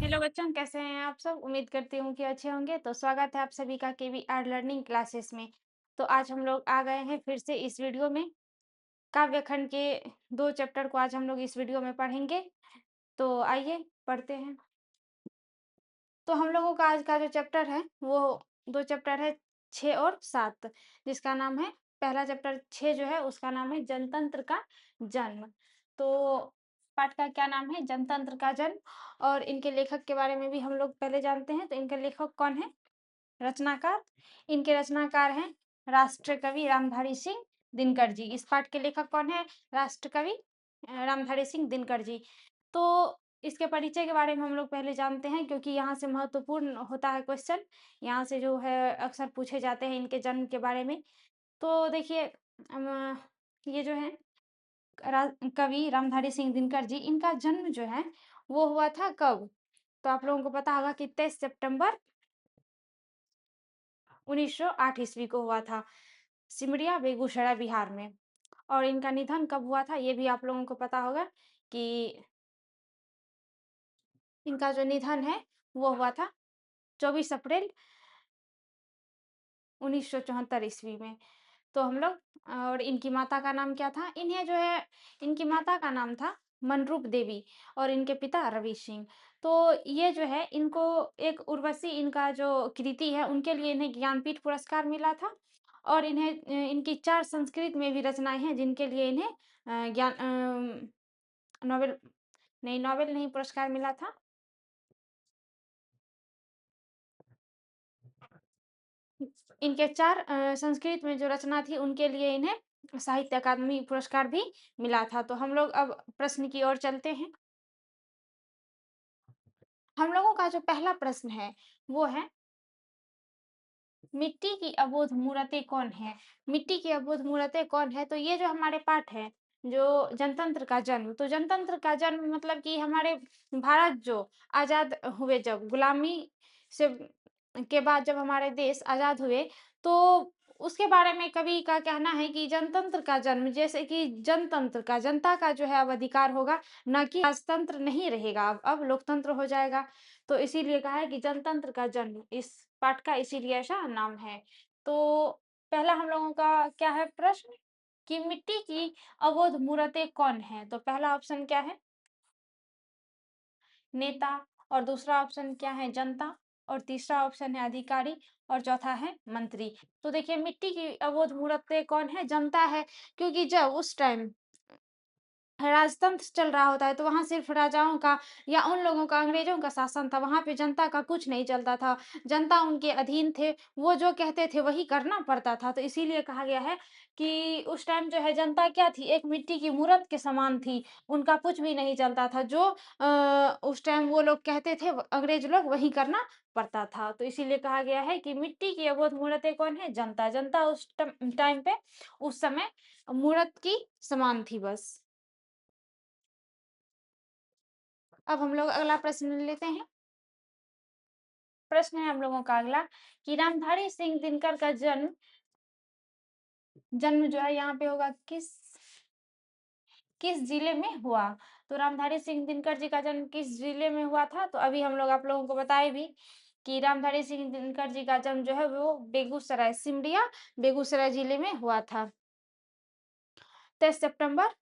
Hello बच्चों, कैसे हैं आप सब? उम्मीद करती हूँ कि अच्छे होंगे। तो स्वागत है आप सभी का केवीआर लर्निंग क्लासेस में। तो आज हम लोग आ गए हैं फिर से इस वीडियो में। काव्य खंड के 2 चैप्टर को आज हम लोग इस वीडियो में पढ़ेंगे। तो आइए पढ़ते हैं। तो हम लोगों का आज का जो चैप्टर है वो 2 चैप्टर है 6 और 7, जिसका नाम है, पहला चैप्टर 6 जो है उसका नाम है जनतंत्र का जन्म। तो पाठ का क्या नाम है? जनतंत्र का जन्म। और इनके लेखक के बारे में भी हम लोग पहले जानते हैं। तो इनके लेखक कौन है? रचनाकार। इनके रचनाकार हैं राष्ट्रकवि रामधारी सिंह दिनकर जी। इस पाठ के लेखक कौन है? राष्ट्रकवि रामधारी सिंह दिनकर जी। तो इसके परिचय के बारे में हम लोग पहले जानते हैं, क्योंकि यहाँ से महत्वपूर्ण होता है क्वेश्चन। यहाँ से जो है अक्सर पूछे जाते हैं इनके जन्म के बारे में। तो देखिए, ये जो है कवि रामधारी सिंह दिनकर जी, इनका जन्म जो है वो हुआ था कब? तो आप लोगों को पता होगा कि 23 सितंबर 1908 ईस्वी को हुआ था, सिमरिया बेगूसराय बिहार में। और इनका निधन कब हुआ था ये भी आप लोगों को पता होगा कि इनका जो निधन है वो हुआ था 24 अप्रैल 1974 ईस्वी में। तो हम लोग, और इनकी माता का नाम क्या था? इन्हें जो है, इनकी माता का नाम था मनरूप देवी और इनके पिता रवि सिंह। तो ये जो है, इनको एक उर्वशी इनका जो कृति है उनके लिए इन्हें ज्ञानपीठ पुरस्कार मिला था। और इन्हें इनकी 4 संस्कृत में भी रचनाएँ हैं जिनके लिए इन्हें नोबेल नोबेल नहीं, पुरस्कार मिला था। इनके 4 संस्कृत में जो रचना थी उनके लिए इन्हें साहित्य अकादमी पुरस्कार भी मिला था। तो हम लोग अब प्रश्न की ओर चलते हैं। हम लोगों का जो पहला प्रश्न है वो है, मिट्टी की अबोध मूरतें कौन है? मिट्टी की अबोध मूरतें कौन है? तो ये जो हमारे पाठ है, जो जनतंत्र का जन्म, तो जनतंत्र का जन्म मतलब कि हमारे भारत जो आजाद हुए, जब गुलामी से के बाद जब हमारे देश आजाद हुए, तो उसके बारे में कवि का कहना है कि जनतंत्र का जन्म, जैसे कि जनतंत्र का, जनता का जो है अब अधिकार होगा, ना कि राजतंत्र नहीं रहेगा, अब लोकतंत्र हो जाएगा। तो इसीलिए कहा है कि जनतंत्र का जन्म इस पाठ का, इसीलिए ऐसा नाम है। तो पहला हम लोगों का क्या है प्रश्न, कि मिट्टी की अबोध मूरतें कौन है? तो पहला ऑप्शन क्या है? नेता। और दूसरा ऑप्शन क्या है? जनता। और तीसरा ऑप्शन है अधिकारी। और चौथा है मंत्री। तो देखिए, मिट्टी की अबोध मूरतें कौन है? जनता है। क्योंकि जब उस टाइम राजतंत्र चल रहा होता है तो वहाँ सिर्फ राजाओं का या उन लोगों का, अंग्रेजों का शासन था, वहाँ पे जनता का कुछ नहीं चलता था। जनता उनके अधीन थे, वो जो कहते थे वही करना पड़ता था। तो इसीलिए कहा गया है कि उस टाइम जो है जनता क्या थी? एक मिट्टी की मूरत के समान थी। उनका कुछ भी नहीं चलता था, जो उस टाइम वो लोग कहते थे, अंग्रेज लोग, वही करना पड़ता था। तो इसीलिए कहा गया है कि मिट्टी की अबोध मूरतें कौन है? जनता। जनता उस टाइम पे, उस समय मूरत की समान थी बस। अब हम लोग अगला प्रश्न लेते हैं। प्रश्न है हम लोगों का अगला, कि रामधारी सिंह दिनकर का जन्म जन्म जो है यहाँ पे होगा किस किस जिले में हुआ? तो रामधारी सिंह दिनकर जी का जन्म किस जिले में हुआ था? तो अभी हम लोग आप लोगों को बताए भी कि रामधारी सिंह दिनकर जी का जन्म जो है वो बेगूसराय, सिमरिया बेगूसराय जिले में हुआ था, 23 सितंबर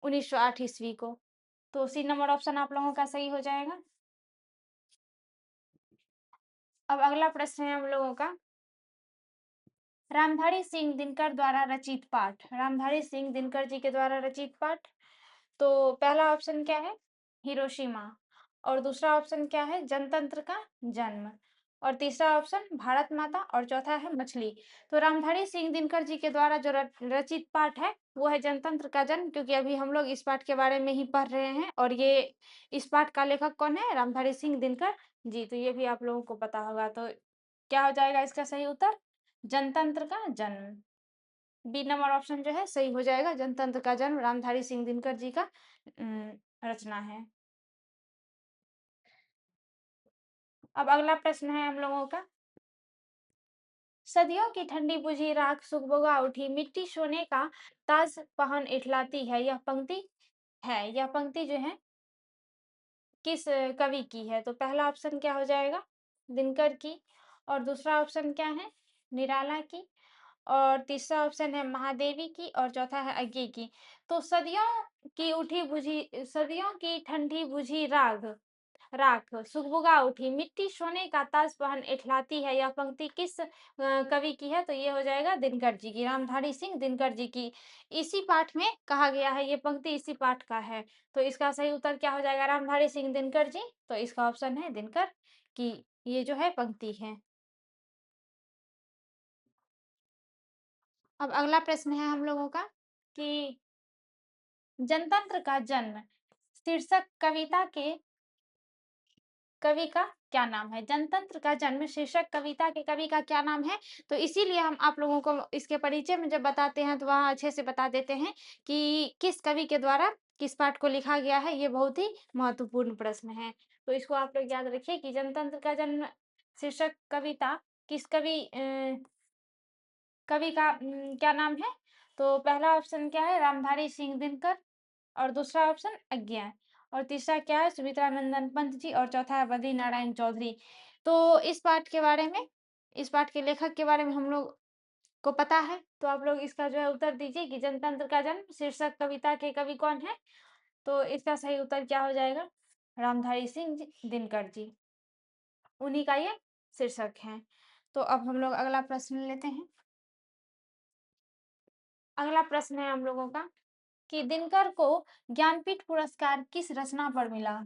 1908 ईस्वी को। तो सी नंबर ऑप्शन आप लोगों का सही हो जाएगा। अब अगला प्रश्न है हम लोगों का, रामधारी सिंह दिनकर द्वारा रचित पाठ। रामधारी सिंह दिनकर जी के द्वारा रचित पाठ। तो पहला ऑप्शन क्या है? हिरोशिमा। और दूसरा ऑप्शन क्या है? जनतंत्र का जन्म। और तीसरा ऑप्शन भारत माता। और चौथा है मछली। तो रामधारी सिंह दिनकर जी के द्वारा जो रचित पाठ है वो है जनतंत्र का जन्म, क्योंकि अभी हम लोग इस पाठ के बारे में ही पढ़ रहे हैं। और ये इस पाठ का लेखक कौन है? रामधारी सिंह दिनकर जी। तो ये भी आप लोगों को पता होगा। तो क्या हो जाएगा इसका सही उत्तर? जनतंत्र का जन्म। बी नंबर ऑप्शन जो है सही हो जाएगा। जनतंत्र का जन्म रामधारी सिंह दिनकर जी का रचना है। अब अगला प्रश्न है हम लोगों का, सदियों की ठंडी बुझी राख सुगबुगा उठी, मिट्टी सोने का ताज पहन इठलाती है, यह पंक्ति जो है किस कवि की है? तो पहला ऑप्शन क्या हो जाएगा? दिनकर की। और दूसरा ऑप्शन क्या है? निराला की। और तीसरा ऑप्शन है महादेवी की और चौथा है अज्ञे की। तो सदियों की ठंडी बुझी राख सुगबुगा उठी मिट्टी सोने का ताज पहन इठलाती है। यह पंक्ति किस कवि की है? तो ये हो जाएगा दिनकर जी की, रामधारी सिंह दिनकर जी की। इसी पाठ में कहा गया है, ये पंक्ति इसी पाठ का है। तो इसका सही उत्तर क्या हो जाएगा? रामधारी सिंह दिनकर जी। तो इसका ऑप्शन है दिनकर की, ये जो है पंक्ति है। अब अगला प्रश्न है हम लोगों का कि जनतंत्र का जन्म शीर्षक कवि का क्या नाम है? जनतंत्र का जन्म शीर्षक कविता के कवि का क्या नाम है? तो इसीलिए हम आप लोगों को इसके परिचय में जब बताते हैं तो वहाँ अच्छे से बता देते हैं कि किस कवि के द्वारा किस पाठ को लिखा गया है। ये बहुत ही महत्वपूर्ण प्रश्न है। तो इसको आप लोग याद रखिए कि जनतंत्र का जन्म शीर्षक कविता किस कवि का क्या नाम है? तो पहला ऑप्शन क्या है? रामधारी सिंह दिनकर। और दूसरा ऑप्शन अज्ञा। और तीसरा क्या है? सुमित्रा नंदन पंत जी। और चौथा है बद्री नारायण चौधरी। तो इस पाठ के लेखक के बारे में हम लोग को पता है, तो आप लोग इसका जो है उत्तर दीजिए कि जनतंत्र का जन्म शीर्षक कविता के कवि कौन है? तो इसका सही उत्तर क्या हो जाएगा? रामधारी सिंह दिनकर जी, उन्हीं का ये शीर्षक है। तो अब हम लोग अगला प्रश्न लेते हैं। अगला प्रश्न है हम लोगों का कि दिनकर को ज्ञानपीठ पुरस्कार किस रचना पर मिला?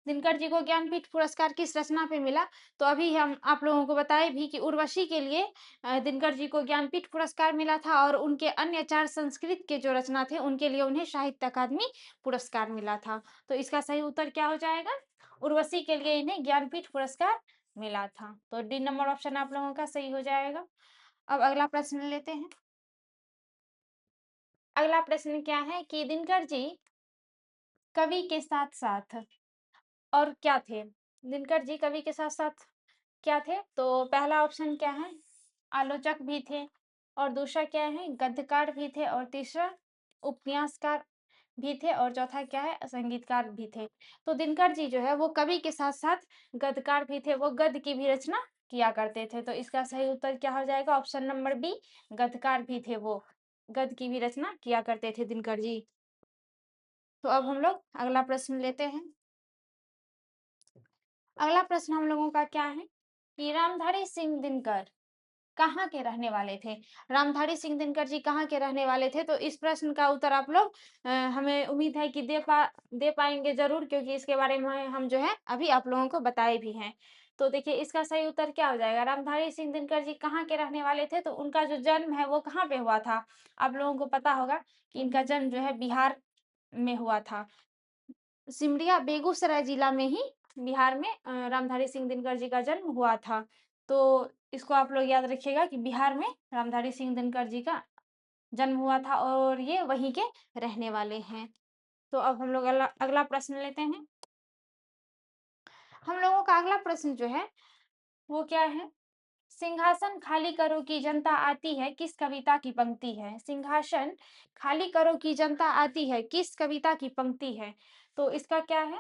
दिनकर जी को ज्ञानपीठ पुरस्कार किस रचना पे मिला? तो अभी हम आप लोगों को बताएं भी कि उर्वशी के लिए दिनकर जी को ज्ञानपीठ पुरस्कार मिला था और उनके अन्य 4 संस्कृत के जो रचना थे उनके लिए उन्हें साहित्य अकादमी पुरस्कार मिला था। तो इसका सही उत्तर क्या हो जाएगा? उर्वशी के लिए इन्हें ज्ञानपीठ पुरस्कार मिला था। तो डी नंबर ऑप्शन आप लोगों का सही हो जाएगा। अब अगला प्रश्न लेते हैं। अगला प्रश्न क्या है कि दिनकर जी कवि के साथ-साथ और क्या थे? दिनकर जी कवि के साथ-साथ क्या थे? तो पहला ऑप्शन क्या है? आलोचक भी थे। और दूसरा क्या है? गद्यकार भी थे। और तीसरा उपन्यासकार भी थे। और चौथा क्या है? संगीतकार भी थे। तो दिनकर जी जो है वो कवि के साथ-साथ गद्यकार भी थे, वो गद्य की भी रचना किया करते थे। तो इसका सही उत्तर क्या हो जाएगा? ऑप्शन नंबर बी, गद्यकार भी थे वो, गद्य की भी रचना किया करते थे दिनकर जी। तो अब हम लोग अगला प्रश्न लेते हैं। अगला प्रश्न हम लोगों का क्या है कि रामधारी सिंह दिनकर कहाँ के रहने वाले थे? रामधारी सिंह दिनकर जी कहाँ के रहने वाले थे? तो इस प्रश्न का उत्तर आप लोग हमें उम्मीद है कि दे पाएँगे ज़रूर, क्योंकि इसके बारे में हम जो है अभी आप लोगों को बताए भी हैं। तो देखिए इसका सही उत्तर क्या हो जाएगा? रामधारी सिंह दिनकर जी कहाँ के रहने वाले थे? तो उनका जो जन्म है वो कहाँ पे हुआ था? आप लोगों को पता होगा कि इनका जन्म जो है बिहार में हुआ था। सिमरिया बेगूसराय जिला में ही बिहार में रामधारी सिंह दिनकर जी का जन्म हुआ था। तो इसको आप लोग याद रखिएगा कि बिहार में रामधारी सिंह दिनकर जी का जन्म हुआ था और ये वहीं के रहने वाले हैं। तो अब हम लोग अगला अगला प्रश्न लेते हैं। हम लोगों का अगला प्रश्न जो है वो क्या है? सिंहासन खाली करो की जनता आती है किस कविता की पंक्ति है? सिंहासन खाली करो की जनता आती है किस कविता की पंक्ति है? तो इसका क्या है?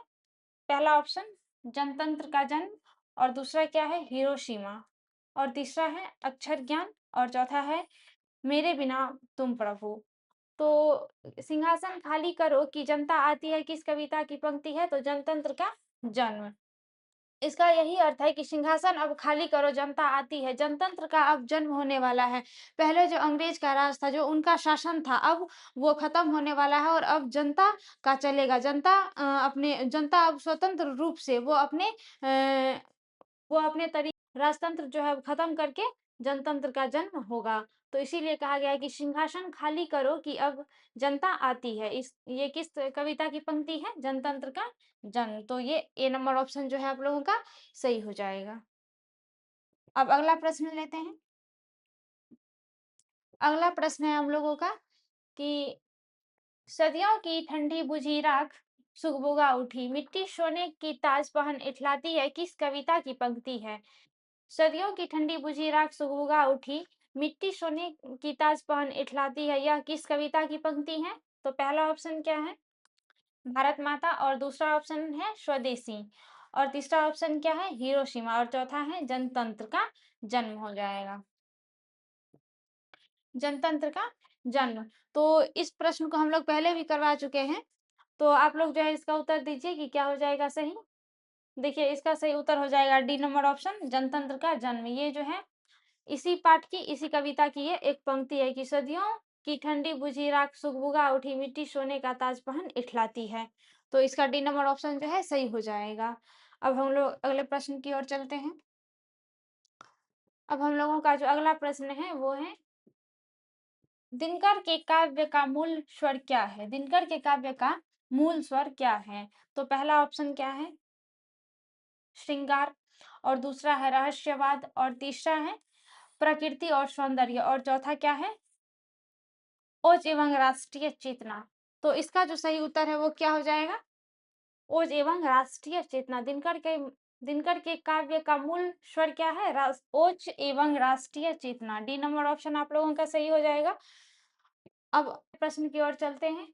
पहला ऑप्शन जनतंत्र का जन्म। और दूसरा क्या है? हिरोशिमा। और तीसरा है अक्षर ज्ञान। और चौथा है मेरे बिना तुम प्रभु। तो सिंहासन खाली करो कि जनता आती है किस कविता की पंक्ति है? तो जनतंत्र का जन्म। इसका यही अर्थ है कि सिंहासन अब खाली करो, जनता आती है, जनतंत्र का अब जन्म होने वाला है। पहले जो अंग्रेज का राज था, जो उनका शासन था, अब वो खत्म होने वाला है और अब जनता का चलेगा। जनता अब स्वतंत्र रूप से वो अपने राजतंत्र जो है अब खत्म करके जनतंत्र का जन्म होगा। तो इसीलिए कहा गया है कि सिंहासन खाली करो कि अब जनता आती है। ये किस कविता की पंक्ति है? जनतंत्र का जन्म। तो ये ए नंबर ऑप्शन जो है आप लोगों का सही हो जाएगा। अब अगला प्रश्न लेते हैं। अगला प्रश्न है हम लोगों का कि सदियों की ठंडी बुझी राख सुगबुगा उठी मिट्टी सोने की ताज पहन इठलाती है किस कविता की पंक्ति है? सदियों की ठंडी बुझी राख सुगबुगा उठी मिट्टी सोने की ताज पहन इठलाती है, यह किस कविता की पंक्ति है? तो पहला ऑप्शन क्या है? भारत माता और दूसरा ऑप्शन है स्वदेशी और तीसरा ऑप्शन क्या है हिरोशिमा और चौथा है जनतंत्र का जन्म हो जाएगा। जनतंत्र का जन्म। तो इस प्रश्न को हम लोग पहले भी करवा चुके हैं। तो आप लोग जो है इसका उत्तर दीजिए कि क्या हो जाएगा सही। देखिए इसका सही उत्तर हो जाएगा डी नंबर ऑप्शन जनतंत्र का जन्म। ये जो है इसी पाठ की इसी कविता की ये एक पंक्ति है कि सदियों की ठंडी बुझी राख सुगबुगा उठी मिट्टी सोने का ताज पहन इठलाती है। तो इसका डी नंबर ऑप्शन जो है सही हो जाएगा। अब हम लोग अगले प्रश्न की ओर चलते हैं। अब हम लोगों का जो अगला प्रश्न है वो है दिनकर के काव्य का मूल स्वर क्या है? दिनकर के काव्य का मूल स्वर क्या है? तो पहला ऑप्शन क्या है श्रृंगार और दूसरा है रहस्यवाद और तीसरा है प्रकृति और सौंदर्य और चौथा क्या है ओज एवं राष्ट्रीय चेतना। तो इसका जो सही उत्तर है वो क्या हो जाएगा ओज एवं राष्ट्रीय चेतना। दिनकर के काव्य का मूल स्वर क्या है ओज एवं राष्ट्रीय चेतना। डी नंबर ऑप्शन आप लोगों का सही हो जाएगा। अब प्रश्न की ओर चलते हैं।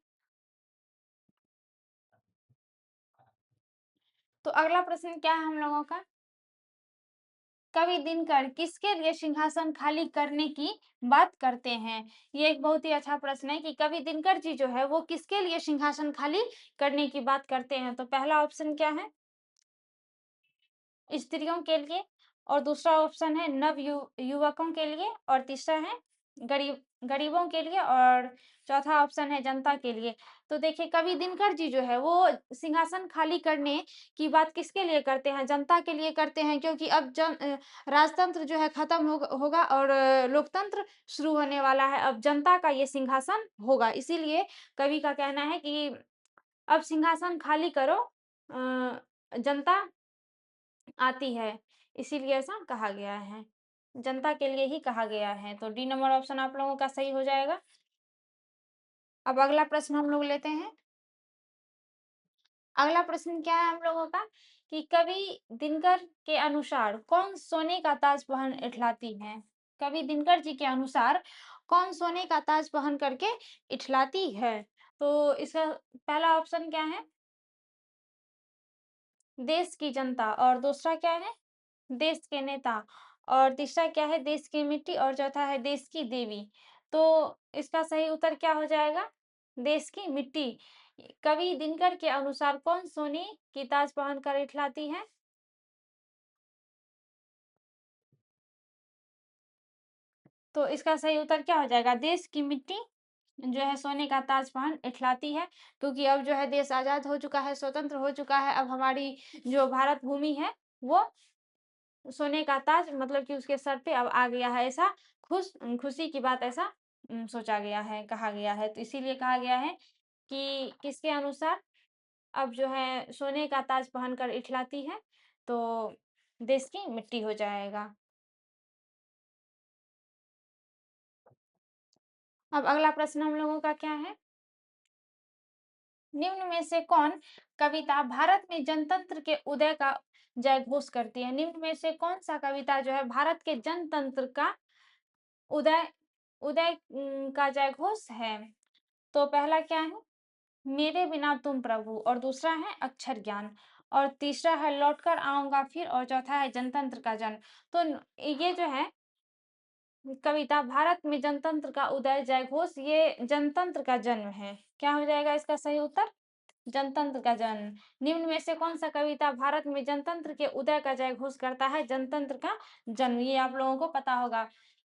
तो अगला प्रश्न क्या है हम लोगों का कवि दिनकर किसके लिए सिंहासन खाली करने की बात करते हैं? ये एक बहुत ही अच्छा प्रश्न है कि कवि दिनकर जी जो है वो किसके लिए सिंहासन खाली करने की बात करते हैं। तो पहला ऑप्शन क्या है स्त्रियों के लिए और दूसरा ऑप्शन है युवकों के लिए और तीसरा है गरीबों के लिए और चौथा ऑप्शन है जनता के लिए। तो देखिए कवि दिनकर जी जो है वो सिंहासन खाली करने की बात किसके लिए करते हैं जनता के लिए करते हैं क्योंकि अब राजतंत्र जो है खत्म होगा और लोकतंत्र शुरू होने वाला है। अब जनता का ये सिंहासन होगा इसीलिए कवि का कहना है कि अब सिंहासन खाली करो जनता आती है, इसीलिए ऐसा कहा गया है। जनता के लिए ही कहा गया है, तो डी नंबर ऑप्शन आप लोगों का सही हो जाएगा। अब अगला प्रश्न हम लोग लेते हैं। अगला प्रश्न क्या है हम लोगों का कि कवि दिनकर के अनुसार कौन सोने का ताज पहन इठलाती है? कवि दिनकर जी के अनुसार कौन सोने का ताज पहन करके इठलाती है? तो इसका पहला ऑप्शन क्या है? देश की जनता और दूसरा क्या है? देश के नेता और तीसरा क्या है देश की मिट्टी और चौथा है देश की देवी। तो इसका सही उत्तर क्या हो जाएगा देश की मिट्टी। कवि दिनकर के अनुसार कौन सोने की ताज पहनकर इठलाती है? तो इसका सही उत्तर क्या हो जाएगा देश की मिट्टी जो है सोने का ताज पहन इठलाती है क्योंकि अब जो है देश आजाद हो चुका है स्वतंत्र हो चुका है। अब हमारी जो भारत भूमि है वो सोने का ताज मतलब कि उसके सर पे अब आ गया है ऐसा खुशी की बात ऐसा सोचा गया है कहा गया है। तो इसीलिए कहा गया है कि किसके अनुसार अब जो है सोने का ताज पहनकर इठलाती है तो देश की मिट्टी हो जाएगा। अब अगला प्रश्न हम लोगों का क्या है निम्न में से कौन कविता भारत में जनतंत्र के उदय का जयघोष करती है? निम्न में से कौन सा कविता जो है भारत के जनतंत्र का उदय उदय का जयघोष है? तो पहला क्या है मेरे बिना तुम प्रभु और दूसरा है अक्षर ज्ञान और तीसरा है लौटकर आऊंगा फिर और चौथा है जनतंत्र का जन्म। तो ये जो है कविता भारत में जनतंत्र का उदय जयघोष ये जनतंत्र का जन्म है। क्या हो जाएगा इसका सही उत्तर जनतंत्र का जन्म। निम्न में से कौन सा कविता भारत में जनतंत्र के उदय का जयघोष करता है जनतंत्र का जन्म। ये आप लोगों को पता होगा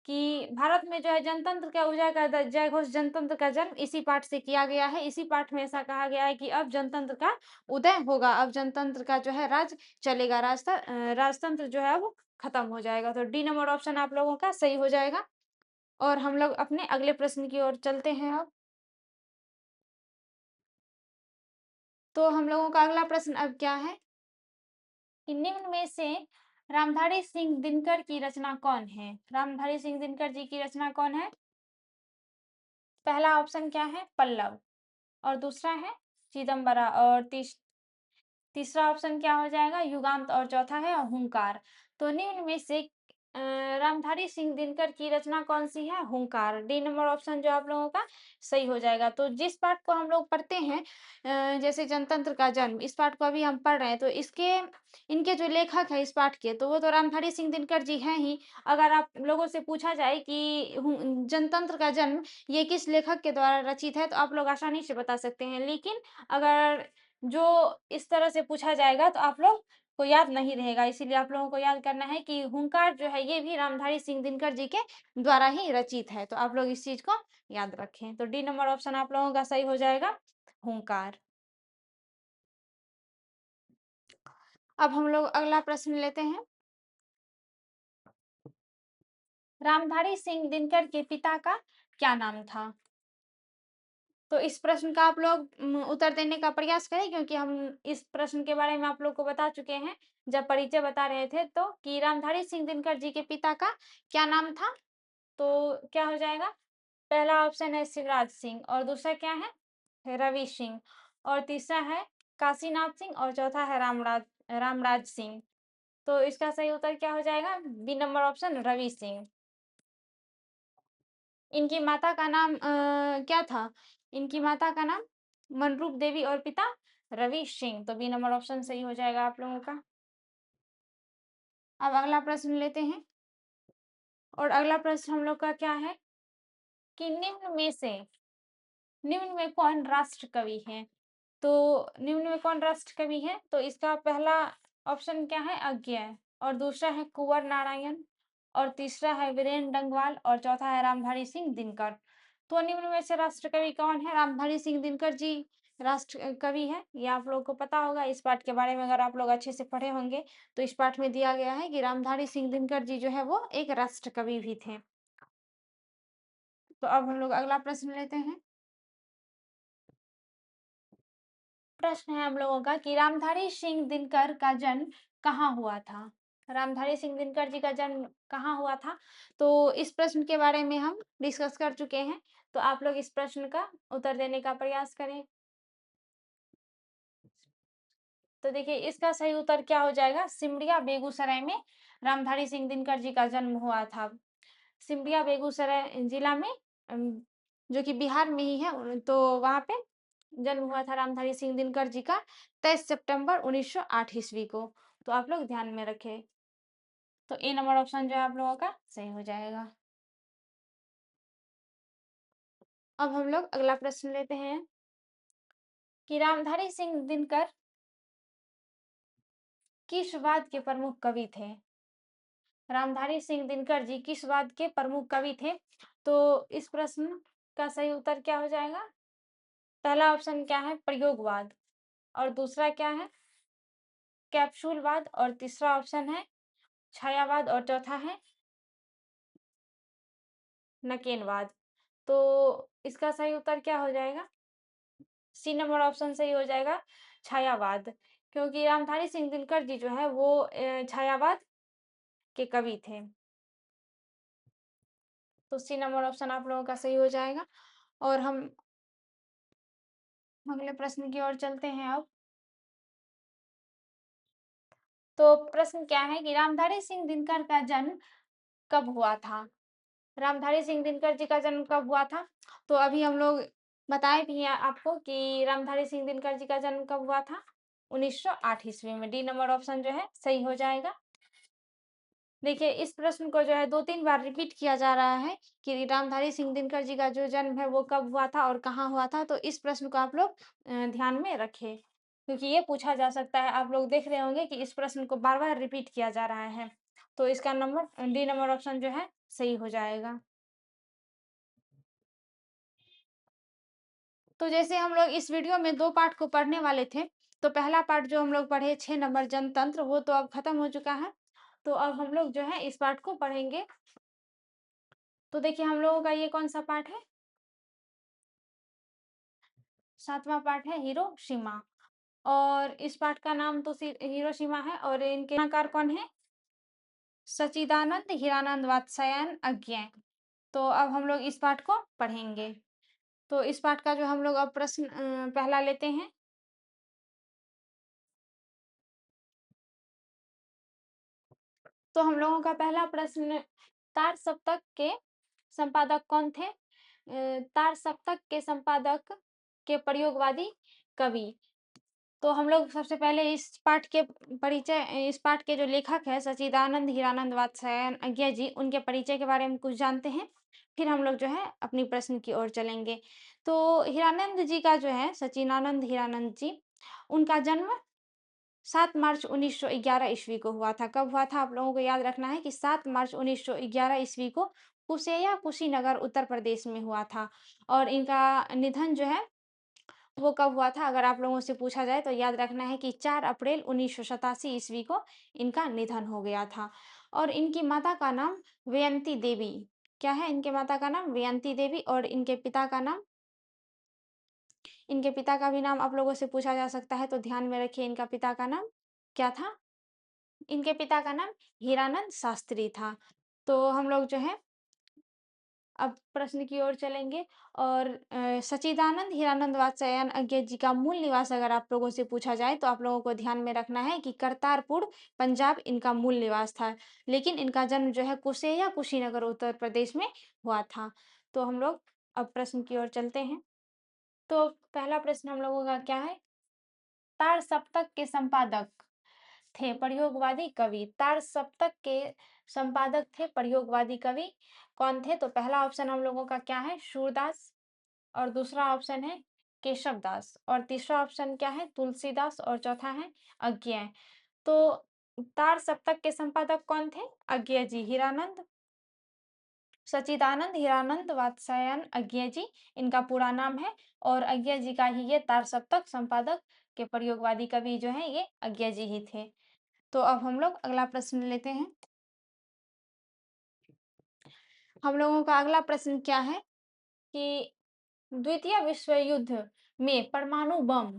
कि भारत में जो है जनतंत्र का उदय का जयघोष जनतंत्र का जन्म इसी पाठ से किया गया है। इसी पाठ में ऐसा कहा गया है कि अब जनतंत्र का उदय होगा अब जनतंत्र का जो है राज चलेगा राजतंत्र जो है वो खत्म हो जाएगा। तो डी नंबर ऑप्शन आप लोगों का सही हो जाएगा। और हम लोग अपने अगले प्रश्न की ओर चलते हैं। अब तो हम लोगों का अगला प्रश्न अब क्या है कि निम्न में से रामधारी सिंह दिनकर की रचना कौन है? रामधारी सिंह दिनकर जी की रचना कौन है? पहला ऑप्शन क्या है पल्लव और दूसरा है चिदम्बरा और तीसरा ऑप्शन क्या हो जाएगा युगांत और चौथा है हुंकार। तो निम्न में से अ, रामधारी सिंह दिनकर की रचना कौन-सी है? हुंकार। डी नंबर ऑप्शन जो आप लोगों का सही हो जाएगा। तो जिस पाठ को हम लोग पढ़ते हैं जैसे जनतंत्र का जन्म, इस पाठ को अभी हम पढ़ रहे हैं, तो इसके इनके जो लेखक हैं इस पाठ के, तो वो तो रामधारी सिंह दिनकर जी हैं ही। अगर आप लोगों से पूछा जाए कि जनतंत्र का जन्म ये किस लेखक के द्वारा रचित है, तो आप लोग आसानी से बता सकते हैं। लेकिन अगर जो इस तरह से पूछा जाएगा, तो आप लोग को याद नहीं रहेगा, इसीलिए आप लोगों को याद करना है कि हुंकार जो है ये भी रामधारी सिंह दिनकर जी के द्वारा ही रचित है। तो आप लोग इस चीज़ को याद रखें। तो डी नंबर ऑप्शन आप लोगों का सही हो जाएगा, हुंकार। अब हम लोग अगला प्रश्न लेते हैं। रामधारी सिंह दिनकर के पिता का क्या नाम था? तो इस प्रश्न का आप लोग उत्तर देने का प्रयास करें, क्योंकि हम इस प्रश्न के बारे में आप लोग को बता चुके हैं, जब परिचय बता रहे थे तो, कि रामधारी सिंह दिनकर जी के पिता का क्या नाम था? तो क्या हो जाएगा? पहला ऑप्शन है शिवराज सिंह और दूसरा क्या है? रवि सिंह और तीसरा है काशीनाथ सिंह और चौथा है रामराज सिंह। तो इसका सही उत्तर क्या हो जाएगा? B number option Ravi Singh. इनकी माता का नाम क्या था? इनकी माता का नाम मनरूप देवी और पिता रवि सिंह। तो बी नंबर ऑप्शन सही हो जाएगा आप लोगों का। अब अगला प्रश्न लेते हैं। और अगला प्रश्न हम लोग का क्या है कि निम्न में कौन राष्ट्र कवि है? तो निम्न में कौन राष्ट्र कवि है? तो इसका पहला ऑप्शन क्या है? अज्ञेय और दूसरा है कुंवर नारायण और तीसरा है वीरेंद्र डंगवाल और चौथा है रामधारी सिंह दिनकर। तो निम्न में से राष्ट्र कवि कौन है? रामधारी सिंह दिनकर जी राष्ट्र कवि है। ये आप लोगों को पता होगा। इस पाठ के बारे में अगर आप लोग अच्छे से पढ़े होंगे, तो इस पाठ में दिया गया है कि रामधारी सिंह दिनकर जी जो है वो एक राष्ट्र कवि भी थे। तो अब हम लोग अगला प्रश्न लेते हैं। प्रश्न है हम लोगों का कि रामधारी सिंह दिनकर का जन्म कहाँ हुआ था? रामधारी सिंह दिनकर जी का जन्म कहाँ हुआ था? तो इस प्रश्न के बारे में हम डिस्कस कर चुके हैं। तो आप लोग इस प्रश्न का उत्तर देने का प्रयास करें। तो देखिए इसका सही उत्तर क्या हो जाएगा? सिमरिया बेगूसराय में रामधारी सिंह दिनकर जी का जन्म हुआ था। सिमरिया बेगूसराय जिला में जो कि बिहार में ही है, तो वहाँ पे जन्म हुआ था रामधारी सिंह दिनकर जी का 23 सितंबर 1908 ईस्वी को। तो आप लोग ध्यान में रखें। तो ए नंबर ऑप्शन जो है आप लोगों का सही हो जाएगा। अब हम लोग अगला प्रश्न लेते हैं कि रामधारी सिंह दिनकर किस वाद के प्रमुख कवि थे? रामधारी सिंह दिनकर जी किस वाद के प्रमुख कवि थे? तो इस प्रश्न का सही उत्तर क्या हो जाएगा? पहला ऑप्शन क्या है? प्रयोगवाद और दूसरा क्या है? कैप्सूलवाद और तीसरा ऑप्शन है छायावाद और चौथा है नकेलवाद। तो इसका सही उत्तर क्या हो जाएगा? सी नंबर ऑप्शन सही हो जाएगा, छायावाद। क्योंकि रामधारी सिंह दिनकर जी जो है वो छायावाद के कवि थे। तो सी नंबर ऑप्शन आप लोगों का सही हो जाएगा। और हम अगले प्रश्न की ओर चलते हैं अब। तो प्रश्न क्या है कि रामधारी सिंह दिनकर का जन्म कब हुआ था? रामधारी सिंह दिनकर जी का जन्म कब हुआ था? तो अभी हम लोग बताए भी हैं आपको कि रामधारी सिंह दिनकर जी का जन्म कब हुआ था? 1908 ईस्वी में। डी नंबर ऑप्शन जो है सही हो जाएगा। देखिए इस प्रश्न को जो है 2-3 बार रिपीट किया जा रहा है कि रामधारी सिंह दिनकर जी का जो जन्म है वो कब हुआ था और कहाँ हुआ था। तो इस प्रश्न को आप लोग ध्यान में रखें, क्योंकि ये पूछा जा सकता है। आप लोग देख रहे होंगे कि इस प्रश्न को बार-बार रिपीट किया जा रहा है। तो इसका नंबर डी नंबर ऑप्शन जो है सही हो जाएगा। तो जैसे हम लोग इस वीडियो में 2 पार्ट को पढ़ने वाले थे, तो पहला पार्ट जो हम लोग पढ़े 6 नंबर जनतंत्र, वो तो अब खत्म हो चुका है। तो अब हम लोग जो है इस पार्ट को पढ़ेंगे। तो देखिए हम लोगों का ये कौन-सा पार्ट है? 7वां पार्ट है हिरोशिमा। और इस पार्ट का नाम तो हिरोशिमा है और इनके रचनाकार कौन है? सच्चिदानंद हीरानंद वात्स्यायन अज्ञे। तो अब हम लोग इस पाठ को पढ़ेंगे। तो इस पाठ का जो हम लोग अब प्रश्न पहला लेते हैं। तो हम लोगों का पहला प्रश्न, तार सप्तक के संपादक कौन थे? तार सप्तक के संपादक के प्रयोगवादी कवि। तो हम लोग सबसे पहले इस पाठ के जो लेखक हैं सच्चिदानंद हीरानंद वात्स्यायन अय्यर जी, उनके परिचय के बारे में कुछ जानते हैं। फिर हम लोग जो है अपनी प्रश्न की ओर चलेंगे। तो हीरानंद जी का जो है सच्चिदानंद हीरानंद जी, उनका जन्म 7 मार्च 1911 ईस्वी को हुआ था। कब हुआ था आप लोगों को याद रखना है कि 7 मार्च 1911 ईस्वी को कुशेया कुशीनगर उत्तर प्रदेश में हुआ था। और इनका निधन जो है वो कब हुआ था अगर आप लोगों से पूछा जाए तो याद रखना है कि 4 अप्रैल 1987 ईस्वी को इनका निधन हो गया था। और इनकी माता का नाम व्यंती देवी, क्या है इनके माता का नाम? व्यंती देवी। और इनके पिता का भी नाम आप लोगों से पूछा जा सकता है, तो ध्यान में रखिए इनका पिता का नाम क्या था? इनके पिता का नाम हीरानंद शास्त्री था। तो हम लोग जो है अब प्रश्न की ओर चलेंगे। और सच्चिदानंद हीरानंद वात्स्यायन अय्यर जी का मूल निवास अगर आप लोगों से पूछा जाए तो आप लोगों को ध्यान में रखना है कि करतारपुर, पंजाब इनका मूल निवास था। लेकिन इनका जन्म जो है कुशेया कुशीनगर उत्तर प्रदेश में हुआ था। तो हम लोग अब प्रश्न की ओर चलते हैं। तो पहला प्रश्न हम लोगों का क्या है? तार सप्तक के संपादक थे प्रयोगवादी कवि। तार सप्तक के संपादक थे प्रयोगवादी कवि कौन थे? तो पहला ऑप्शन हम लोगों का क्या है? सूरदास। और दूसरा ऑप्शन है केशव दास। और तीसरा ऑप्शन क्या है? तुलसीदास। और चौथा है अज्ञेय। तो तार सप्तक के संपादक कौन थे? अज्ञेय जी, सच्चिदानंद हीरानंद वात्स्यायन अय्यर जी इनका पूरा नाम है। और अय्यर जी का ही ये तार सप्तक संपादक के प्रयोगवादी कवि जो है ये अय्यर जी ही थे। तो अब हम लोग अगला प्रश्न लेते हैं। हम लोगों का अगला प्रश्न क्या है कि द्वितीय विश्व युद्ध में परमाणु बम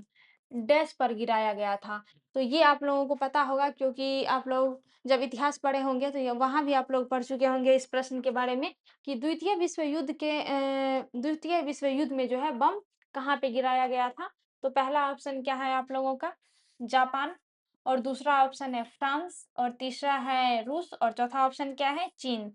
डैश पर गिराया गया था। तो ये आप लोगों को पता होगा क्योंकि आप लोग जब इतिहास पढ़े होंगे तो वहाँ भी आप लोग पढ़ चुके होंगे इस प्रश्न के बारे में कि द्वितीय विश्व युद्ध में जो है बम कहाँ पे गिराया गया था। तो पहला ऑप्शन क्या है आप लोगों का? जापान। और दूसरा ऑप्शन है फ्रांस। और तीसरा है रूस। और चौथा ऑप्शन क्या है? चीन।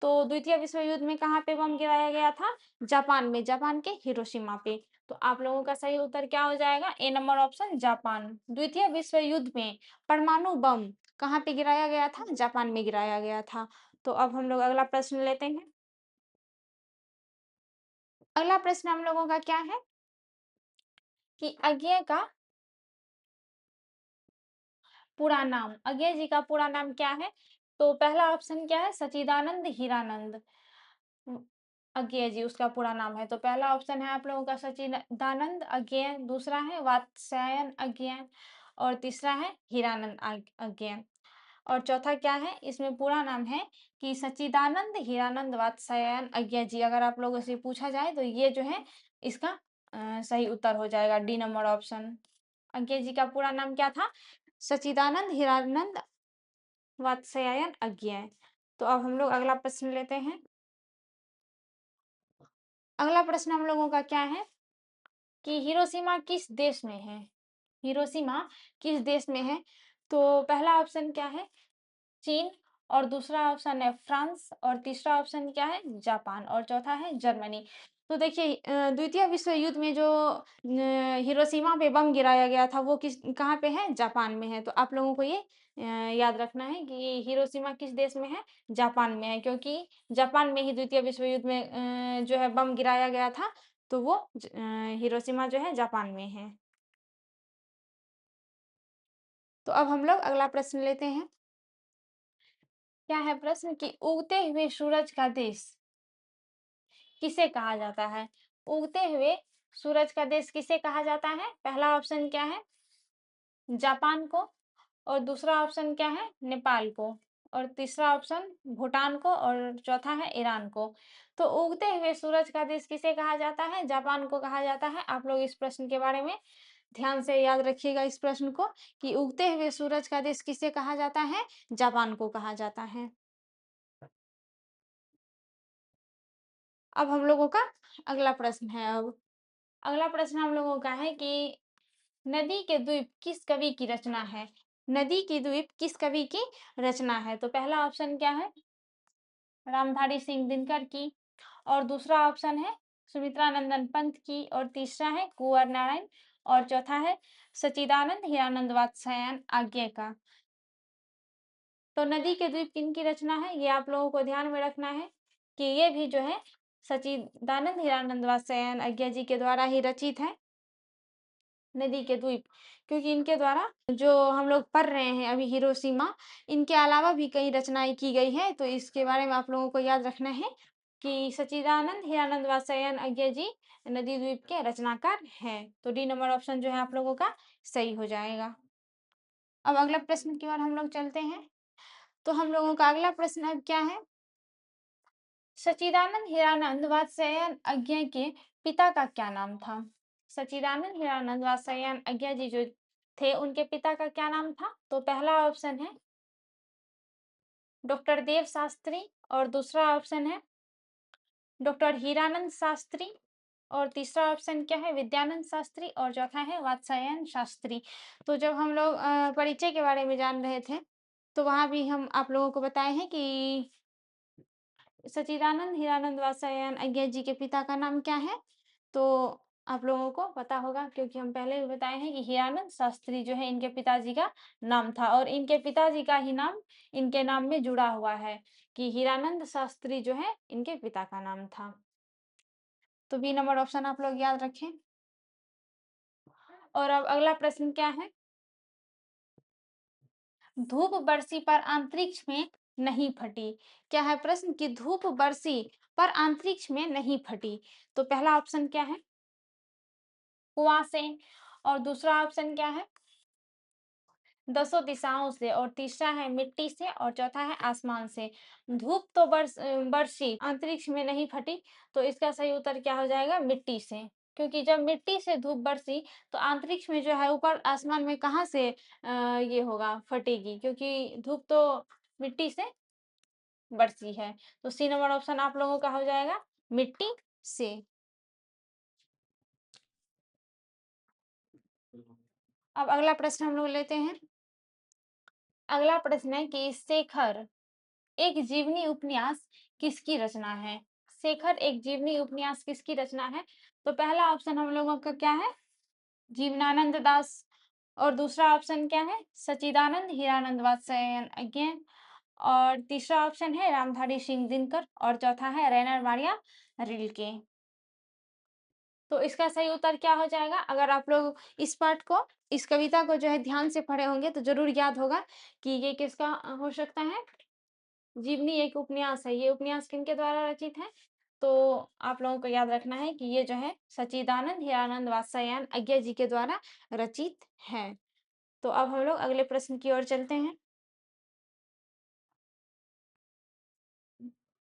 तो द्वितीय विश्व युद्ध में कहाँ पे बम गिराया गया था? जापान में, जापान के हिरोशिमा पे। तो आप लोगों का सही उत्तर क्या हो जाएगा? ए नंबर ऑप्शन, जापान। द्वितीय विश्व युद्ध में परमाणु बम कहाँ पे गिराया गया था? जापान में गिराया गया था। तो अब हम लोग अगला प्रश्न लेते हैं। अगला प्रश्न हम लोगों का क्या है कि अज्ञेय का पूरा नाम, अज्ञेय जी का पूरा नाम क्या है? तो पहला ऑप्शन क्या है? सच्चिदानंद हीरानंद अज्ञेय जी उसका पूरा नाम है। तो पहला ऑप्शन है आप लोगों का सच्चिदानंद अज्ञेय, दूसरा है वात्स्यायन अज्ञेय और तीसरा है हीरानंद अज्ञेय। और चौथा क्या है? इसमें पूरा नाम है कि सच्चिदानंद हीरानंद वात्स्यायन अज्ञेय जी। अगर आप लोगों से पूछा जाए तो ये जो है इसका सही उत्तर हो जाएगा डी नंबर ऑप्शन। अज्ञेय जी का पूरा नाम क्या था? सच्चिदानंद हीरानंद वात्स्यायन अज्ञेय। तो अब हम लोग अगला प्रश्न लेते हैं। अगला प्रश्न हम लोगों का क्या है कि हिरोशिमा किस देश में है? हिरोशिमा किस देश में है? तो पहला ऑप्शन क्या है? चीन। और दूसरा ऑप्शन है फ्रांस। और तीसरा ऑप्शन क्या है? जापान। और चौथा है जर्मनी। तो देखिए द्वितीय विश्व युद्ध में जो हिरोशिमा पे बम गिराया गया था वो कहाँ पे है? जापान में है। तो आप लोगों को ये याद रखना है कि हिरोशिमा किस देश में है? जापान में है, क्योंकि जापान में ही द्वितीय विश्व युद्ध में जो है बम गिराया गया था। तो वो हिरोशिमा जो है जापान में है। तो अब हम लोग अगला प्रश्न लेते हैं। क्या है प्रश्न कि उगते हुए सूरज का देश किसे कहा जाता है? उगते हुए सूरज का देश किसे कहा जाता है? पहला ऑप्शन क्या है? जापान को। और दूसरा ऑप्शन क्या है? नेपाल को। और तीसरा ऑप्शन भूटान को। और चौथा है ईरान को। तो उगते हुए सूरज का देश किसे कहा जाता है? जापान को कहा जाता है। आप लोग इस प्रश्न के बारे में ध्यान से याद रखिएगा इस प्रश्न को कि उगते हुए सूरज का देश किसे कहा जाता है? जापान को कहा जाता है। अब हम लोगों का अगला प्रश्न है। अब अगला प्रश्न हम लोगों का है कि नदी के द्वीप किस कवि की रचना है? नदी की द्वीप किस कवि की रचना है? तो पहला ऑप्शन क्या है? रामधारी सिंह दिनकर की, और दूसरा ऑप्शन है सुमित्रा नंदन पंत की, और तीसरा है कुंवर नारायण, और चौथा है सच्चिदानंद हीरानंद वात्स्यायन आज्ञे का। तो नदी के द्वीप किनकी रचना है, ये आप लोगों को ध्यान में रखना है कि ये भी जो है सच्चिदानंद हीरानंद वात्स्यायन आज्ञा जी के द्वारा ही रचित है, नदी के द्वीप। क्योंकि इनके द्वारा जो हम लोग पढ़ रहे हैं अभी हिरोशिमा, इनके अलावा भी कई रचनाएं की गई है, तो इसके बारे में आप लोगों को याद रखना है कि सच्चिदानंद हीरानंद वात्स्यायन आज्ञा जी नदी द्वीप के रचनाकार हैं। तो डी नंबर ऑप्शन जो है आप लोगों का सही हो जाएगा। अब अगला प्रश्न की ओर हम लोग चलते हैं। तो हम लोगों का अगला प्रश्न अब क्या है? सच्चिदानंद हीरानंद वात्स्यायन आज्ञा के पिता का क्या नाम था? सच्चिदानंद हीरानंद वात्स्यायन आज्ञा जी जो थे, उनके पिता का क्या नाम था? तो पहला ऑप्शन है डॉक्टर देव शास्त्री, और दूसरा ऑप्शन है डॉक्टर हीरानंद शास्त्री, और तीसरा ऑप्शन क्या है? विद्यानंद शास्त्री, और चौथा है वात्स्यायन शास्त्री। तो जब हम लोग परिचय के बारे में जान रहे थे, तो वहाँ भी हम आप लोगों को बताए हैं कि सच्चिदानंद हीरानंद वात्स्यायन अय्यर जी के पिता का नाम क्या है? तो आप लोगों को पता होगा, क्योंकि हम पहले भी बताए हैं कि हीरानंद शास्त्री जो है इनके पिताजी का नाम था, और इनके पिताजी का ही नाम इनके नाम में जुड़ा हुआ है कि हीरानंद शास्त्री जो है इनके पिता का नाम था। तो बी नंबर ऑप्शन आप लोग याद रखें। और अब अगला प्रश्न क्या है? धूप बरसी पर अंतरिक्ष में नहीं फटी। क्या है प्रश्न? कि धूप बरसी पर अंतरिक्ष में नहीं फटी। तो पहला ऑप्शन क्या है? कुआं से, और दूसरा ऑप्शन क्या है? दसों दिशाओं से, और तीसरा है मिट्टी से, और चौथा है आसमान से। धूप तो बरसी अंतरिक्ष में नहीं फटी, तो इसका सही उत्तर क्या हो जाएगा? मिट्टी से। क्योंकि जब मिट्टी से धूप बरसी, तो अंतरिक्ष में जो है ऊपर आसमान में कहाँ से ये होगा, फटेगी, क्योंकि धूप तो मिट्टी से बरसी है। तो सी नंबर ऑप्शन आप लोगों का हो जाएगा मिट्टी से। अब अगला प्रश्न हम लोग लेते हैं। अगला प्रश्न है कि शेखर एक जीवनी उपन्यास किसकी रचना है? शेखर एक जीवनी उपन्यास किसकी रचना है? तो पहला ऑप्शन हम लोगों का क्या है? जीवनानंद दास, और दूसरा ऑप्शन क्या है? सच्चिदानंद हीरानंद वात्स्यायन अज्ञे, और तीसरा ऑप्शन है रामधारी सिंह दिनकर, और चौथा है रैनर मारिया रिल्के। तो इसका सही उत्तर क्या हो जाएगा? अगर आप लोग इस पार्ट को, इस कविता को जो है ध्यान से पढ़े होंगे, तो जरूर याद होगा कि ये किसका हो सकता है। जीवनी एक उपन्यास है, ये उपन्यास किनके द्वारा रचित है? तो आप लोगों को याद रखना है कि ये जो है सच्चिदानंद हीरानंद वात्स्यायन अय्यर जी के द्वारा रचित है। तो अब हम लोग अगले प्रश्न की ओर चलते हैं।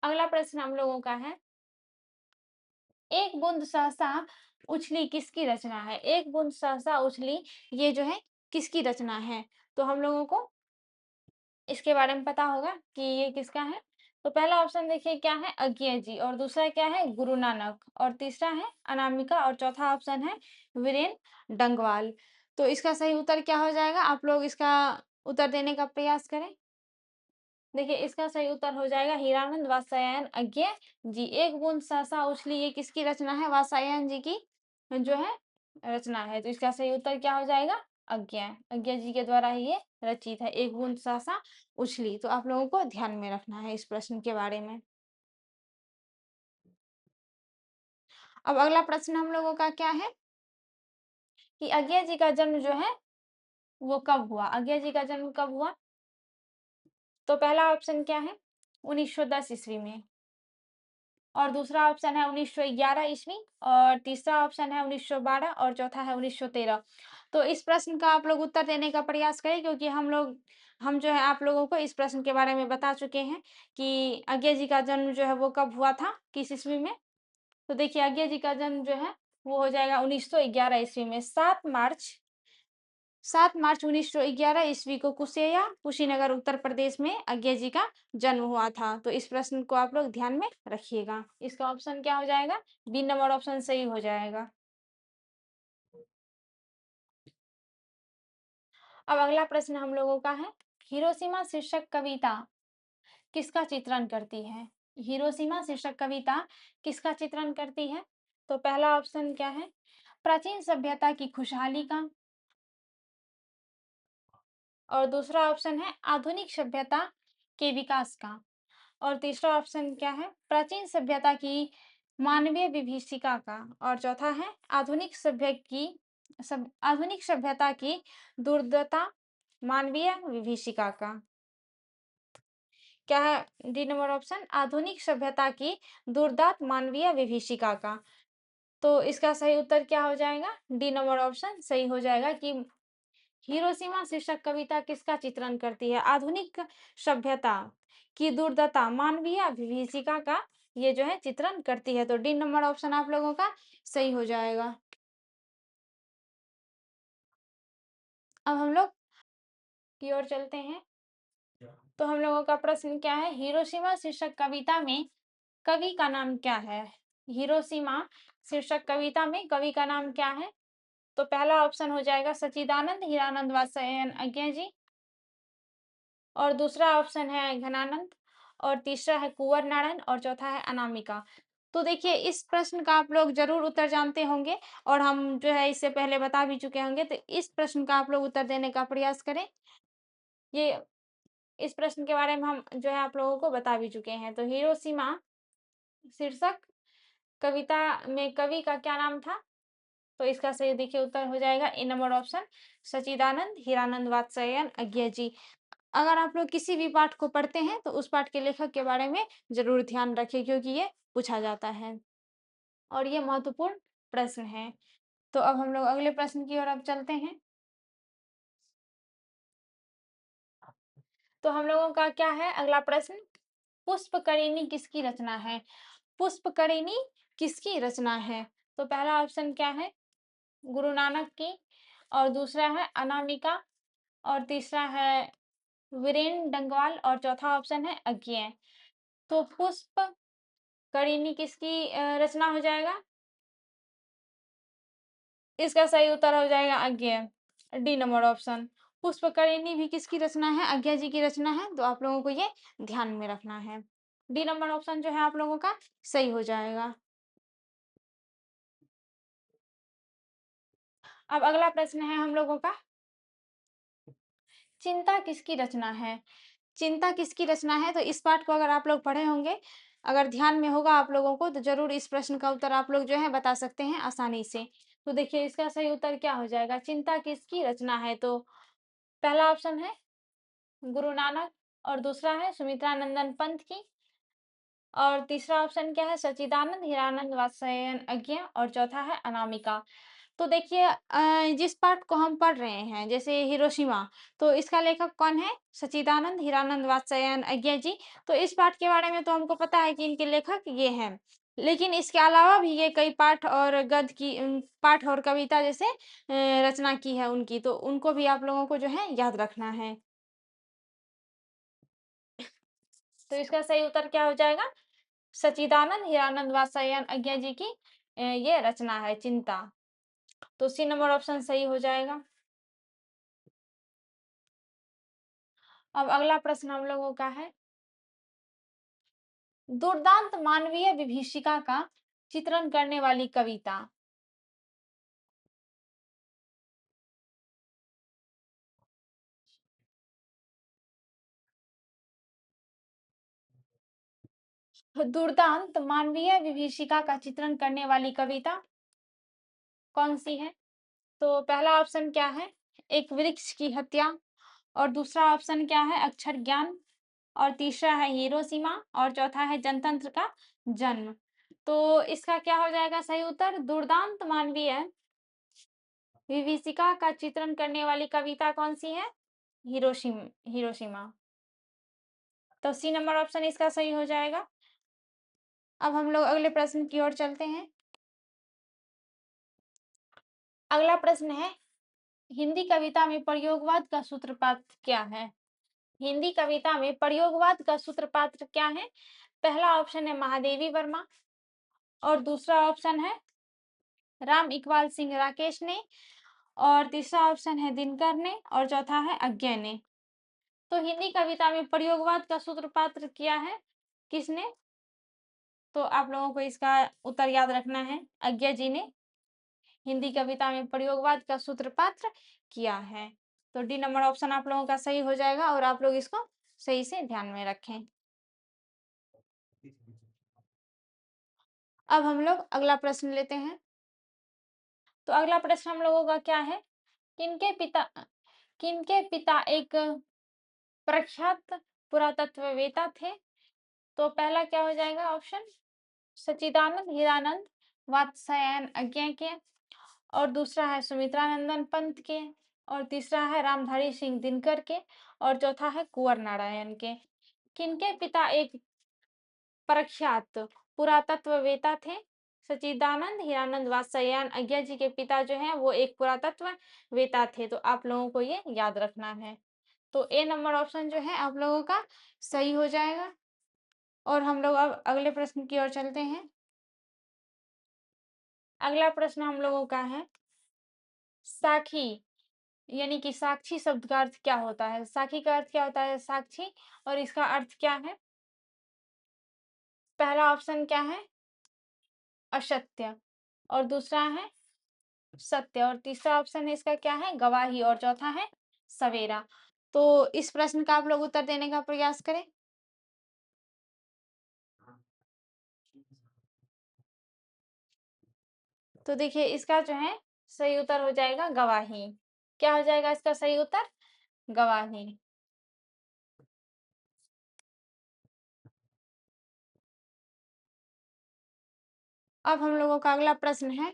अगला प्रश्न हम लोगों का है, एक बूंद सहसा उछली किसकी रचना है? एक बूंद सहसा उछली, ये जो है किसकी रचना है? तो हम लोगों को इसके बारे में पता होगा कि ये किसका है। तो पहला ऑप्शन देखिए क्या है? अज्ञे जी, और दूसरा क्या है? गुरु नानक, और तीसरा है अनामिका, और चौथा ऑप्शन है वीरेन डंगवाल। तो इसका सही उत्तर क्या हो जाएगा? आप लोग इसका उत्तर देने का प्रयास करें। देखिए इसका सही उत्तर हो जाएगा हीरानंद वात्स्यायन अज्ञे जी। एक बूंद सहसा उछली, ये किसकी रचना है? वात्स्यायन जी की जो है रचना है। तो इसका सही उत्तर क्या हो जाएगा? अज्ञे, अज्ञे जी के द्वारा ही ये रचित है, एक बूंद सहसा उछली। तो आप लोगों को ध्यान में रखना है इस प्रश्न के बारे में। अब अगला प्रश्न हम लोगों का क्या है कि अज्ञे जी का जन्म जो है वो कब हुआ? अज्ञे जी का जन्म कब हुआ? तो पहला ऑप्शन क्या है? 1910 ईस्वी में, और दूसरा ऑप्शन है 1911 ईस्वी, और तीसरा ऑप्शन है 1912, और चौथा है 1913। तो इस प्रश्न का आप लोग उत्तर देने का प्रयास करें, क्योंकि हम जो है आप लोगों को इस प्रश्न के बारे में बता चुके हैं कि अज्ञे जी का जन्म जो है वो कब हुआ था, किस ईस्वी में। तो देखिए अज्ञे जी का जन्म जो है वो हो जाएगा 1911 ईस्वी में। 7 मार्च 1911 ईस्वी को कुशीनगर उत्तर प्रदेश में अज्ञे जी का जन्म हुआ था। तो इस प्रश्न को आप लोग ध्यान में रखिएगा। इसका ऑप्शन क्या हो जाएगा? बी नंबर ऑप्शन सही हो जाएगा। अब अगला प्रश्न हम लोगों का है, हिरोशिमा शीर्षक कविता किसका चित्रण करती है? हिरोशिमा शीर्षक कविता किसका चित्रण करती है? तो पहला ऑप्शन क्या है? प्राचीन सभ्यता की खुशहाली का। और दूसरा ऑप्शन है आधुनिक सभ्यता के विकास का। और तीसरा ऑप्शन क्या है? प्राचीन सभ्यता की मानवीय विभीषिका का। और चौथा है आधुनिक सभ्यता की दुर्दशा मानवीय विभीषिका का। क्या है डी नंबर ऑप्शन? आधुनिक सभ्यता की दुर्दांत मानवीय विभीषिका का। तो इसका सही उत्तर क्या हो जाएगा? डी नंबर ऑप्शन सही हो जाएगा कि हिरोशिमा शीर्षक कविता किसका चित्रण करती है? आधुनिक सभ्यता की दुर्दशा मानवीय विभीषिका का ये जो है चित्रण करती है। तो डी नंबर ऑप्शन आप लोगों का सही हो जाएगा। अब हम लोग की ओर चलते हैं। तो हम लोगों का प्रश्न क्या है? हिरोशिमा शीर्षक कविता में कवि का नाम क्या है? हिरोशिमा शीर्षक कविता में कवि का नाम क्या है? तो पहला ऑप्शन हो जाएगा सच्चिदानंद हीरानंद वात्स्यायन अज्ञा जी। और दूसरा ऑप्शन है घनानंद। और तीसरा है कुंवर नारायण। और चौथा है अनामिका। तो देखिए इस प्रश्न का आप लोग जरूर उत्तर जानते होंगे और हम जो है इससे पहले बता भी चुके होंगे। तो इस प्रश्न का आप लोग उत्तर देने का प्रयास करें। ये इस प्रश्न के बारे में हम जो है आप लोगों को बता भी चुके हैं। तो हिरोशिमा शीर्षक कविता में कवि का क्या नाम था? तो इसका सही देखिए उत्तर हो जाएगा ए नंबर ऑप्शन सच्चिदानंद हीरानंद वात्स्यायन अज्ञा जी। अगर आप लोग किसी भी पाठ को पढ़ते हैं तो उस पाठ के लेखक के बारे में जरूर ध्यान रखें क्योंकि ये पूछा जाता है और ये महत्वपूर्ण प्रश्न है। तो अब हम लोग अगले प्रश्न की ओर अब चलते हैं। तो हम लोगों का क्या है अगला प्रश्न? पुष्पकरिणी किसकी रचना है? पुष्पकरिणी किसकी रचना है? तो पहला ऑप्शन क्या है? गुरु नानक की। और दूसरा है अनामिका। और तीसरा है वीरेन डंगवाल। और चौथा ऑप्शन है अज्ञेय। तो पुष्प करिणी किसकी रचना हो जाएगा? इसका सही उत्तर हो जाएगा अज्ञेय, डी नंबर ऑप्शन। पुष्पकरिणी भी किसकी रचना है? अज्ञेय जी की रचना है। तो आप लोगों को ये ध्यान में रखना है। डी नंबर ऑप्शन जो है आप लोगों का सही हो जाएगा। अब अगला प्रश्न है हम लोगों का, चिंता किसकी रचना है? चिंता किसकी रचना है? तो इस पाठ को अगर आप लोग पढ़े होंगे, अगर ध्यान में होगा आप लोगों को, तो जरूर इस प्रश्न का उत्तर आप लोग जो है बता सकते हैं आसानी से। तो देखिए इसका सही उत्तर क्या हो जाएगा? चिंता किसकी रचना है? तो पहला ऑप्शन है गुरु नानक। और दूसरा है सुमित्रानंदन पंत की। और तीसरा ऑप्शन क्या है? सच्चिदानंद हीरानंद वात्स्यायन अज्ञा। और चौथा है अनामिका। तो देखिए जिस पाठ को हम पढ़ रहे हैं जैसे हिरोशिमा, तो इसका लेखक कौन है? सच्चिदानंद हीरानंद वात्स्यायन अज्ञा जी। तो इस पाठ के बारे में तो हमको पता है कि इनके लेखक ये हैं। लेकिन इसके अलावा भी ये कई पाठ और गद्य की पाठ और कविता जैसे रचना की है उनकी, तो उनको भी आप लोगों को जो है याद रखना है। तो इसका सही उत्तर क्या हो जाएगा? सच्चिदानंद हीरानंद वात्स्यायन अज्ञा जी की ये रचना है चिंता। तो सी नंबर ऑप्शन सही हो जाएगा। अब अगला प्रश्न हम लोगों का है, दुर्दांत मानवीय विभीषिका का चित्रण करने वाली कविता। दुर्दांत मानवीय विभीषिका का चित्रण करने वाली कविता कौन सी है? तो पहला ऑप्शन क्या है? एक वृक्ष की हत्या। और दूसरा ऑप्शन क्या है? अक्षर ज्ञान। और तीसरा है हिरोशिमा। और चौथा है जनतंत्र का जन्म। तो इसका क्या हो जाएगा सही उत्तर? दुर्दांत मानवीय विभीषिका का चित्रण करने वाली कविता कौन सी है? हिरोशिमा। तो सी नंबर ऑप्शन इसका सही हो जाएगा। अब हम लोग अगले प्रश्न की ओर चलते हैं। अगला प्रश्न है, हिंदी कविता में प्रयोगवाद का सूत्रपात क्या है? हिंदी कविता में प्रयोगवाद का सूत्रपात क्या है? पहला ऑप्शन है महादेवी वर्मा। और दूसरा ऑप्शन है राम इकबाल सिंह राकेश ने। और तीसरा ऑप्शन है दिनकर ने और चौथा है अज्ञे ने। तो हिंदी कविता में प्रयोगवाद का सूत्रपात किया है किसने? तो आप लोगों को इसका उत्तर याद रखना है, अज्ञे जी ने हिंदी कविता में प्रयोगवाद का सूत्रपात किया है। तो डी नंबर ऑप्शन आप लोगों का सही हो जाएगा और आप लोग इसको सही से ध्यान में रखें। अब हम लोग अगला प्रश्न लेते हैं। तो अगला प्रश्न हम लोगों का क्या है? किनके पिता एक प्रख्यात पुरातत्ववेत्ता थे? तो पहला क्या हो जाएगा ऑप्शन? सच्चिदानंद हीरानंद वात्स्यायन अज्ञे के, और दूसरा है सुमित्रानंदन पंत के, और तीसरा है रामधारी सिंह दिनकर के, और चौथा है कुंवर नारायण के। किनके पिता एक प्रख्यात पुरातत्ववेत्ता थे? सच्चिदानंद हीरानंद वात्स्यायन अज्ञे जी के पिता जो हैं वो एक पुरातत्ववेत्ता थे। तो आप लोगों को ये याद रखना है। तो ए नंबर ऑप्शन जो है आप लोगों का सही हो जाएगा। और हम लोग अब अगले प्रश्न की ओर चलते हैं। अगला प्रश्न हम लोगों का है साखी, यानी कि साक्षी शब्द का अर्थ क्या होता है? साखी का अर्थ क्या होता है? साक्षी। और इसका अर्थ क्या है? पहला ऑप्शन क्या है? असत्य, और दूसरा है सत्य, और तीसरा ऑप्शन है इसका क्या है? गवाही, और चौथा है सवेरा। तो इस प्रश्न का आप लोग उत्तर देने का प्रयास करें। तो देखिए इसका जो है सही उत्तर हो जाएगा गवाही। क्या हो जाएगा इसका सही उत्तर? गवाही। अब हम लोगों का अगला प्रश्न है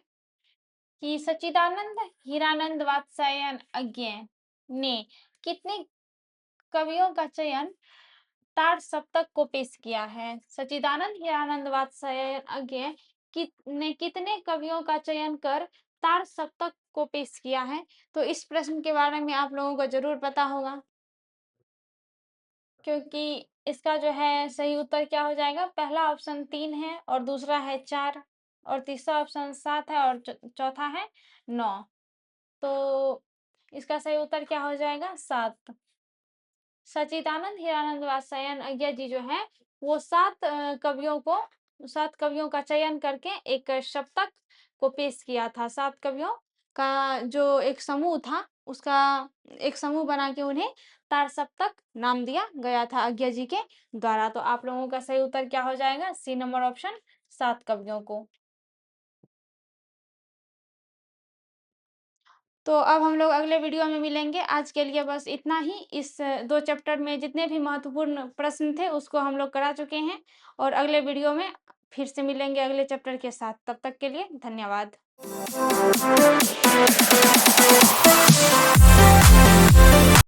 कि सच्चिदानंद हीरानंद वात्स्यायन अज्ञे ने कितने कवियों का चयन तार सप्तक को पेश किया है? सच्चिदानंद हीरानंद वात्स्यायन अज्ञे ने कितने कवियों का चयन कर तार सप्तक को पेश किया है? तो इस प्रश्न के बारे में आप लोगों को जरूर पता होगा, क्योंकि इसका जो है सही उत्तर क्या हो जाएगा? पहला ऑप्शन 3 है, और दूसरा है 4, और तीसरा ऑप्शन 7 है, और चौथा है 9। तो इसका सही उत्तर क्या हो जाएगा? 7। सच्चिदानंद हीरानंद वात्स्यायन अय्यर जी जो है वो 7 कवियों का चयन करके एक सप्तक को पेश किया था। 7 कवियों का जो एक समूह था, उसका एक समूह बना के उन्हें तार सप्तक नाम दिया गया था अय्यर जी के द्वारा। तो आप लोगों का सही उत्तर क्या हो जाएगा? सी नंबर ऑप्शन, 7 कवियों को। तो अब हम लोग अगले वीडियो में मिलेंगे। आज के लिए बस इतना ही। इस 2 चैप्टर में जितने भी महत्वपूर्ण प्रश्न थे उसको हम लोग करा चुके हैं, और अगले वीडियो में फिर से मिलेंगे अगले चैप्टर के साथ। तब तक के लिए धन्यवाद।